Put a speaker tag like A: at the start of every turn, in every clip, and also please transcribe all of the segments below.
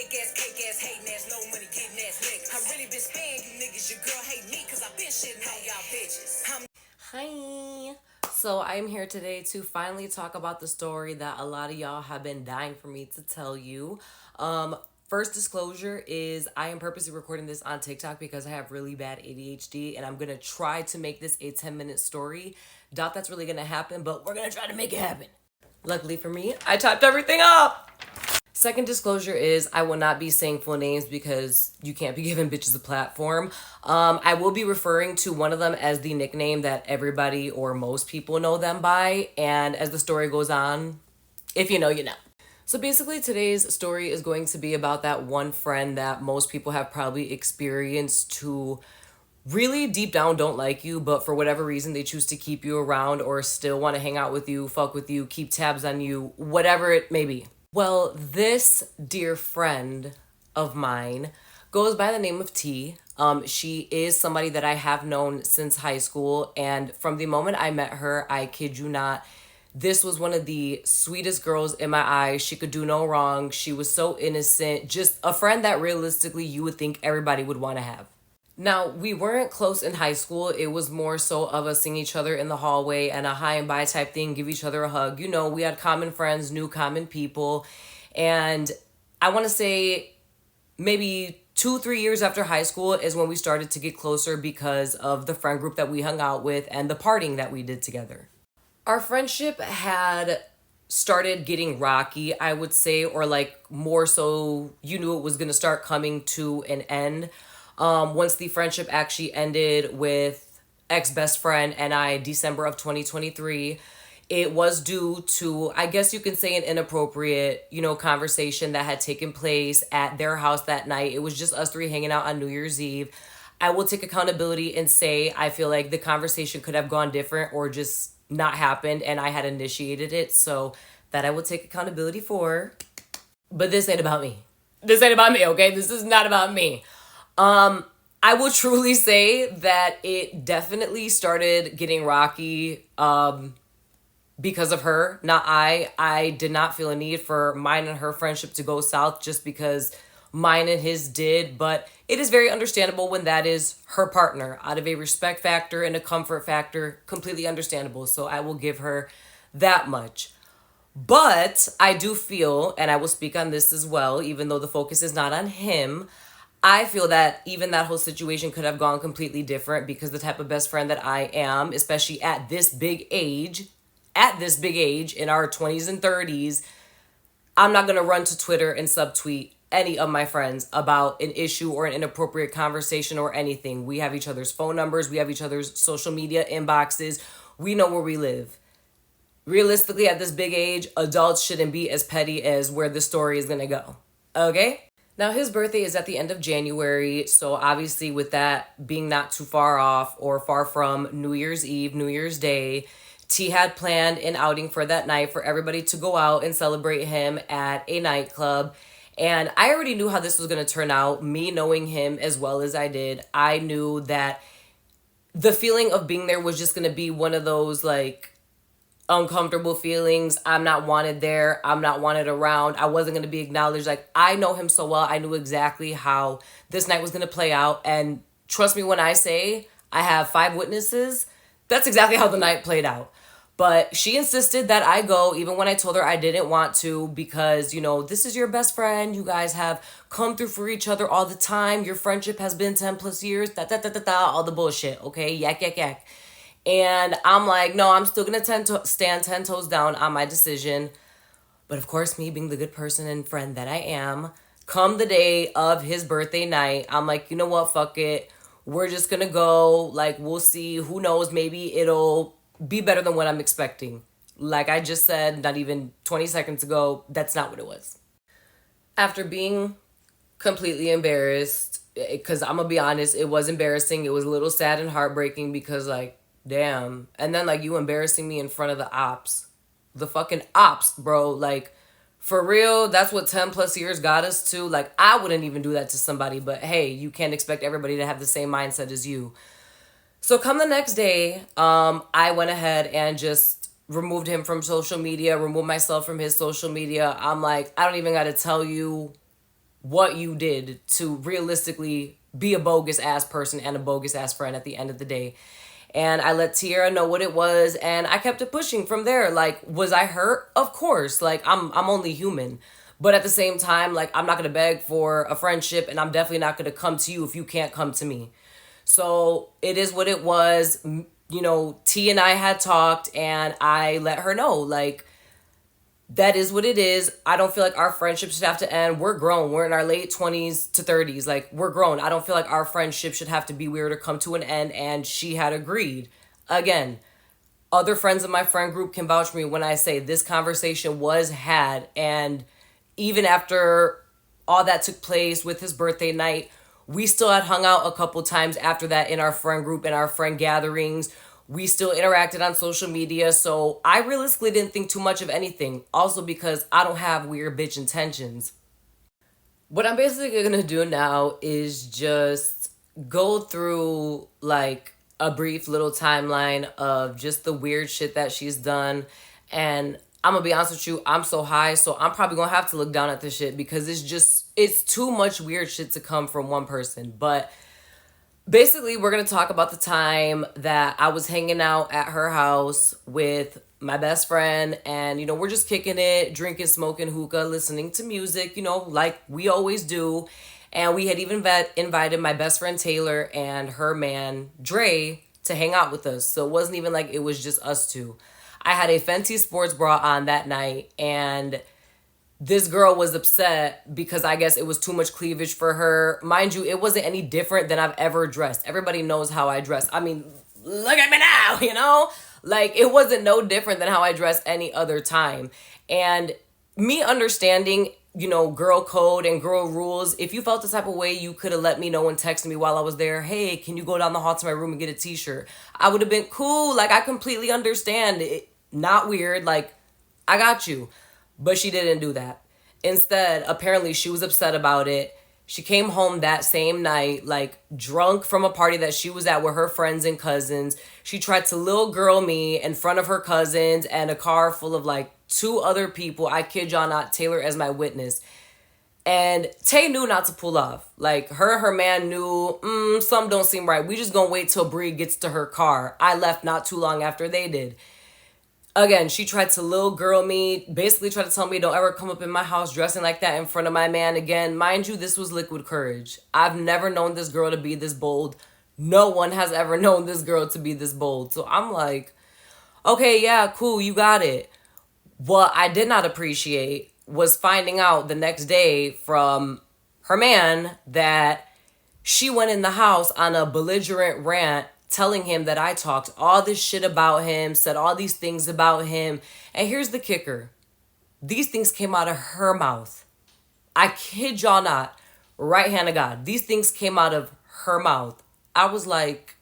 A: fake ass, cake ass, hating ass, no money, getting ass niggas. I really been sparing you niggas. Your girl hate me cause I been shitting on y'all bitches. Hi. So I'm here today to finally talk about the story that a lot of y'all have been dying for me to tell you. First disclosure is I am purposely recording this on TikTok because I have really bad ADHD and I'm gonna try to make this a 10-minute story. Doubt that's really gonna happen, but we're gonna try to make it happen. Luckily for me, I typed everything up. Second disclosure is I will not be saying full names because you can't be giving bitches a platform. I will be referring to one of them as the nickname that everybody or most people know them by. And as the story goes on, if you know, you know. So basically today's story is going to be about that one friend that most people have probably experienced who really deep down don't like you, but for whatever reason they choose to keep you around or still want to hang out with you, fuck with you, keep tabs on you, whatever it may be. Well, this dear friend of mine goes by the name of T. She is somebody that I have known since high school, and from the moment I met her, I kid you not, this was one of the sweetest girls in my eyes. She could do no wrong. She was so innocent. Just a friend that realistically you would think everybody would want to have. Now, we weren't close in high school. It was more so of us seeing each other in the hallway and a hi and bye type thing, give each other a hug. You know, we had common friends, knew common people. And I want to say maybe 2-3 years after high school is when we started to get closer because of the friend group that we hung out with and the partying that we did together. Our friendship had started getting rocky, I would say, or like more so you knew it was going to start coming to an end. Once the friendship actually ended with ex-best friend and I, December of 2023, it was due to, I guess you can say, an inappropriate, conversation that had taken place at their house that night. It was just us three hanging out on New Year's Eve. I will take accountability and say I feel like the conversation could have gone different or just not happened and I had initiated it. So that I will take accountability for. But this ain't about me. This ain't about me, okay? This is not about me. I will truly say that it definitely started getting rocky because of her, not I. I did not feel a need for mine and her friendship to go south just because mine and his did, but it is very understandable when that is her partner. Out of a respect factor and a comfort factor, completely understandable. So I will give her that much. But I do feel, and I will speak on this as well, even though the focus is not on him, I feel that even that whole situation could have gone completely different because the type of best friend that I am, especially at this big age, in our 20s and 30s, I'm not going to run to Twitter and subtweet any of my friends about an issue or an inappropriate conversation or anything. We have each other's phone numbers. We have each other's social media inboxes. We know where we live. Realistically, at this big age, adults shouldn't be as petty as where the story is going to go. Okay? Now, his birthday is at the end of January, so obviously with that being not too far off or far from New Year's Eve, New Year's Day, T had planned an outing for that night for everybody to go out and celebrate him at a nightclub. And I already knew how this was going to turn out. Me knowing him as well as I did, I knew that the feeling of being there was just going to be one of those like uncomfortable feelings. I'm not wanted there. I'm not wanted around. I wasn't going to be acknowledged. Like, I know him so well. I knew exactly how this night was going to play out. And trust me when I say I have 5 witnesses, that's exactly how the night played out. But she insisted that I go, even when I told her I didn't want to, because, this is your best friend. You guys have come through for each other all the time. Your friendship has been 10 plus years, all the bullshit, okay? Yak, yak, yak. And I'm like, no, I'm still going to stand 10 toes down on my decision. But of course, me being the good person and friend that I am, come the day of his birthday night, I'm like, you know what? Fuck it. We're just going to go. Like, we'll see. Who knows? Maybe it'll be better than what I'm expecting. Like I just said, not even 20 seconds ago, that's not what it was. After being completely embarrassed, because I'm going to be honest, it was embarrassing. It was a little sad and heartbreaking because, like, damn. And then, like, you embarrassing me in front of the ops. The fucking ops, bro. Like, for real, that's what 10 plus years got us to. Like, I wouldn't even do that to somebody. But, hey, you can't expect everybody to have the same mindset as you. So, come the next day, I went ahead and just removed him from social media, removed myself from his social media. I'm like, I don't even got to tell you what you did to realistically be a bogus ass person and a bogus ass friend at the end of the day. And I let Tierra know what it was, and I kept it pushing from there. Like, was I hurt? Of course. Like, I'm only human. But at the same time, like, I'm not gonna beg for a friendship, and I'm definitely not gonna come to you if you can't come to me. So it is what it was. You know, T and I had talked, and I let her know, like, that is what it is. I don't feel like our friendship should have to end. We're grown. We're in our late 20s to 30s. Like, we're grown. I don't feel like our friendship should have to be weird or come to an end. And she had agreed. Again, other friends in my friend group can vouch for me when I say this conversation was had. And even after all that took place with his birthday night, we still had hung out a couple times after that in our friend group and our friend gatherings. We still interacted on social media, so I realistically didn't think too much of anything. Also because I don't have weird bitch intentions. What I'm basically gonna do now is just go through like a brief little timeline of just the weird shit that she's done. And I'm gonna be honest with you, I'm so high, so I'm probably gonna have to look down at this shit because it's too much weird shit to come from one person. But basically, we're going to talk about the time that I was hanging out at her house with my best friend. And, you know, we're just kicking it, drinking, smoking hookah, listening to music, you know, like we always do. And we had even invited my best friend Taylor and her man, Dre, to hang out with us. So it wasn't even like it was just us two. I had a Fenty sports bra on that night, and this girl was upset because I guess it was too much cleavage for her. Mind you, it wasn't any different than I've ever dressed. Everybody knows how I dress. I mean, look at me now, you know? Like, it wasn't no different than how I dress any other time. And me understanding, you know, girl code and girl rules, if you felt the type of way, you could have let me know and texted me while I was there. Hey, can you go down the hall to my room and get a t-shirt? I would have been cool. Like, I completely understand it. Not weird. Like, I got you. But she didn't do that. Instead, apparently she was upset about it. She came home that same night, like drunk from a party that she was at with her friends and cousins. She tried to little girl me in front of her cousins and a car full of like 2 other people. I kid y'all not, Taylor as my witness. And Tay knew not to pull off. Like, her man knew, something don't seem right. We just gonna wait till Bree gets to her car. I left not too long after they did. Again, she tried to little girl me, basically tried to tell me don't ever come up in my house dressing like that in front of my man again. Mind you, this was liquid courage. I've never known this girl to be this bold. No one has ever known this girl to be this bold. So I'm like, okay, yeah, cool, you got it. What I did not appreciate was finding out the next day from her man that she went in the house on a belligerent rant telling him that I talked all this shit about him, said all these things about him. And here's the kicker. These things came out of her mouth. I kid y'all not. Right hand of God. These things came out of her mouth. I was like,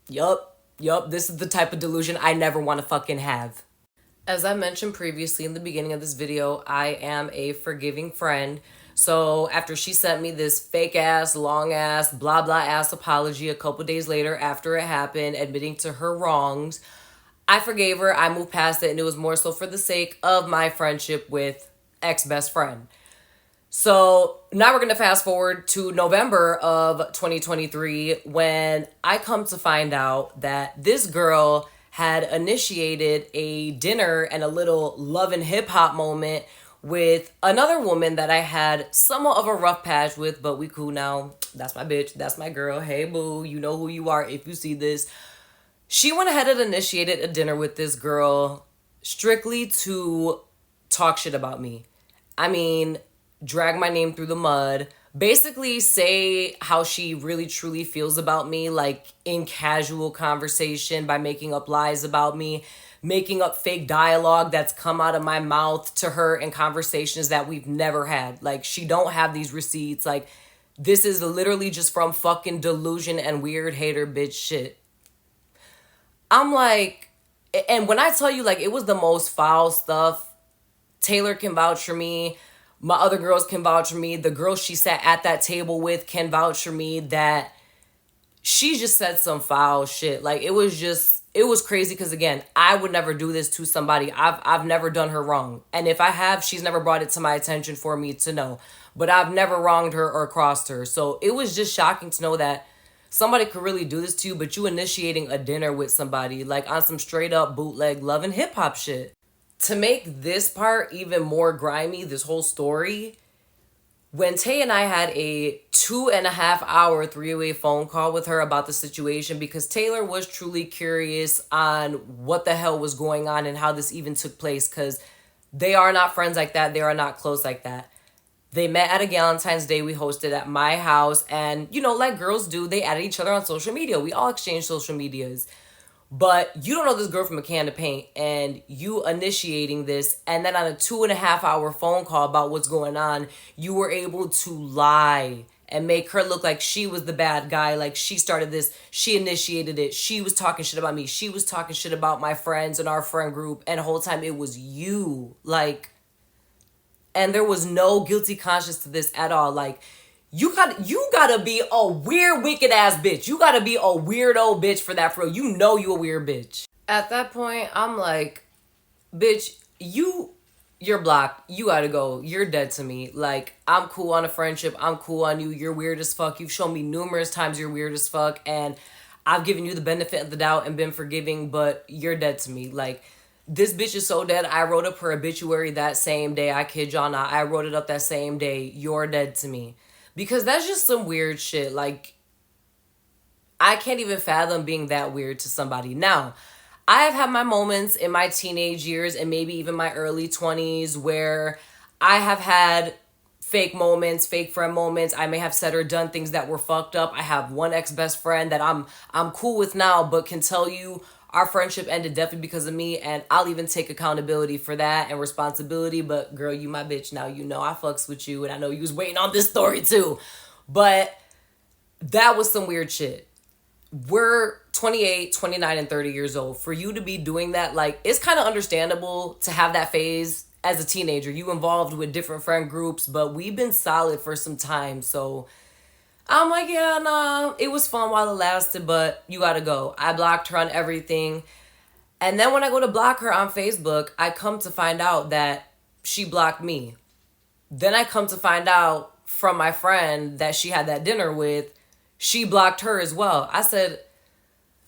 A: yup, this is the type of delusion I never want to fucking have. As I mentioned previously in the beginning of this video, I am a forgiving friend. So after she sent me this fake ass, long ass, blah blah ass apology a couple days later after it happened, admitting to her wrongs, I forgave her. I moved past it, and it was more so for the sake of my friendship with ex-best friend. So now we're going to fast forward to November of 2023 when I come to find out that this girl had initiated a dinner and a little love and hip hop moment with another woman that I had somewhat of a rough patch with, but we cool now. That's my bitch. That's my girl. Hey, boo. You know who you are if you see this. She went ahead and initiated a dinner with this girl strictly to talk shit about me. I mean, drag my name through the mud. Basically say how she really truly feels about me, like in casual conversation by making up lies about me, making up fake dialogue that's come out of my mouth to her in conversations that we've never had. Like, she don't have these receipts. Like, this is literally just from fucking delusion and weird hater bitch shit. I'm like, and when I tell you, like, it was the most foul stuff, Taylor can vouch for me. My other girls can vouch for me. The girl she sat at that table with can vouch for me that she just said some foul shit. Like, it was it was crazy because, again, I would never do this to somebody. I've never done her wrong. And if I have, she's never brought it to my attention for me to know. But I've never wronged her or crossed her. So it was just shocking to know that somebody could really do this to you, but you initiating a dinner with somebody, like on some straight up bootleg love and hip hop shit. To make this part even more grimy, this whole story, when Tay and I had a 2.5 hour three-way phone call with her about the situation, because Taylor was truly curious on what the hell was going on and how this even took place, because they are not friends like that. They are not close like that. They met at a Valentine's Day we hosted at my house, and, you know, like girls do, they added each other on social media. We all exchange social medias. But you don't know this girl from a can of paint, and you initiating this, and then on a 2.5 hour phone call about what's going on, you were able to lie and make her look like she was the bad guy, like she started this, she initiated it, she was talking shit about me, she was talking shit about my friends and our friend group, and the whole time it was you, like, and there was no guilty conscience to this at all. Like, you gotta be a weird, wicked ass bitch. You gotta be a weirdo bitch for that, for real. You know you a weird bitch. At that point, I'm like, bitch, you're blocked. You gotta go. You're dead to me. Like, I'm cool on a friendship. I'm cool on you. You're weird as fuck. You've shown me numerous times you're weird as fuck, and I've given you the benefit of the doubt and been forgiving, but you're dead to me. Like, this bitch is so dead. I wrote up her obituary that same day. I kid y'all not. I wrote it up that same day. You're dead to me. Because that's just some weird shit. Like, I can't even fathom being that weird to somebody. Now, I have had my moments in my teenage years and maybe even my early 20s where I have had fake moments, fake friend moments. I may have said or done things that were fucked up. I have one ex-best friend that I'm cool with now, but can tell you our friendship ended definitely because of me, and I'll even take accountability for that and responsibility. But girl, you my bitch now. You know I fucks with you, and I know you was waiting on this story too. But that was some weird shit. We're 28, 29, and 30 years old. For you to be doing that, like, it's kind of understandable to have that phase as a teenager. You involved with different friend groups, but we've been solid for some time, so I'm like, yeah, nah, it was fun while it lasted, but you gotta go. I blocked her on everything. And then when I go to block her on Facebook, I come to find out that she blocked me. Then I come to find out from my friend that she had that dinner with, she blocked her as well. I said,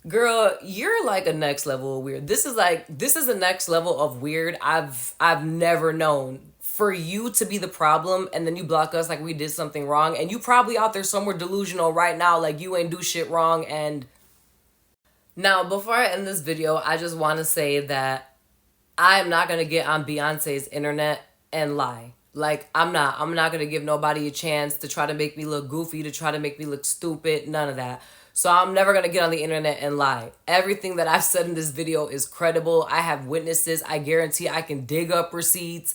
A: girl, you're like a next level of weird. This is a next level of weird I've never known. For you to be the problem and then you block us like we did something wrong, and you probably out there somewhere delusional right now like you ain't do shit wrong. And now, before I end this video, I just want to say that I'm not going to get on Beyonce's internet and lie. Like, I'm not going to give nobody a chance to try to make me look goofy, to try to make me look stupid, none of that. So I'm never going to get on the internet and lie. Everything that I've said in this video is credible. I have witnesses. I guarantee I can dig up receipts.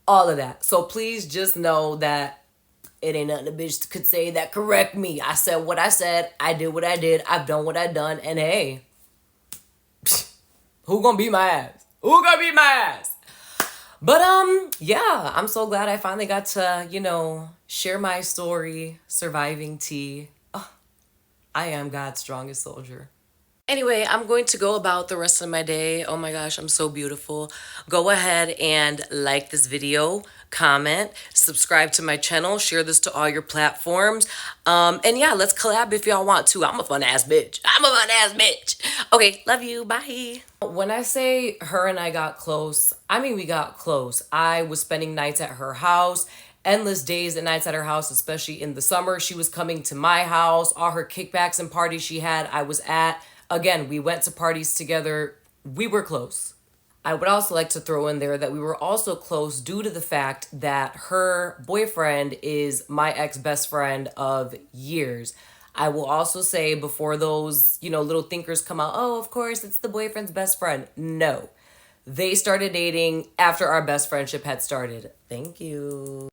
A: All of that. So please just know that it ain't nothing a bitch could say that correct me. I said what I said. I did what I did. I've done what I done. And hey, who gonna beat my ass? Who gonna beat my ass? But yeah, I'm so glad I finally got to, you know, share my story, surviving tea. Oh, I am God's strongest soldier. Anyway, I'm going to go about the rest of my day. Oh my gosh, I'm so beautiful. Go ahead and like this video, comment, subscribe to my channel, share this to all your platforms. And yeah, let's collab if y'all want to. I'm a fun ass bitch. I'm a fun ass bitch. Okay, love you. Bye. When I say her and I got close, I mean we got close. I was spending nights at her house. Endless days and nights at her house, especially in the summer. She was coming to my house. All her kickbacks and parties she had, I was at. Again, we went to parties together. We were close. I would also like to throw in there that we were also close due to the fact that her boyfriend is my ex-best friend of years. I will also say, before those, you know, little thinkers come out, oh, of course, it's the boyfriend's best friend. No. They started dating after our best friendship had started. Thank you.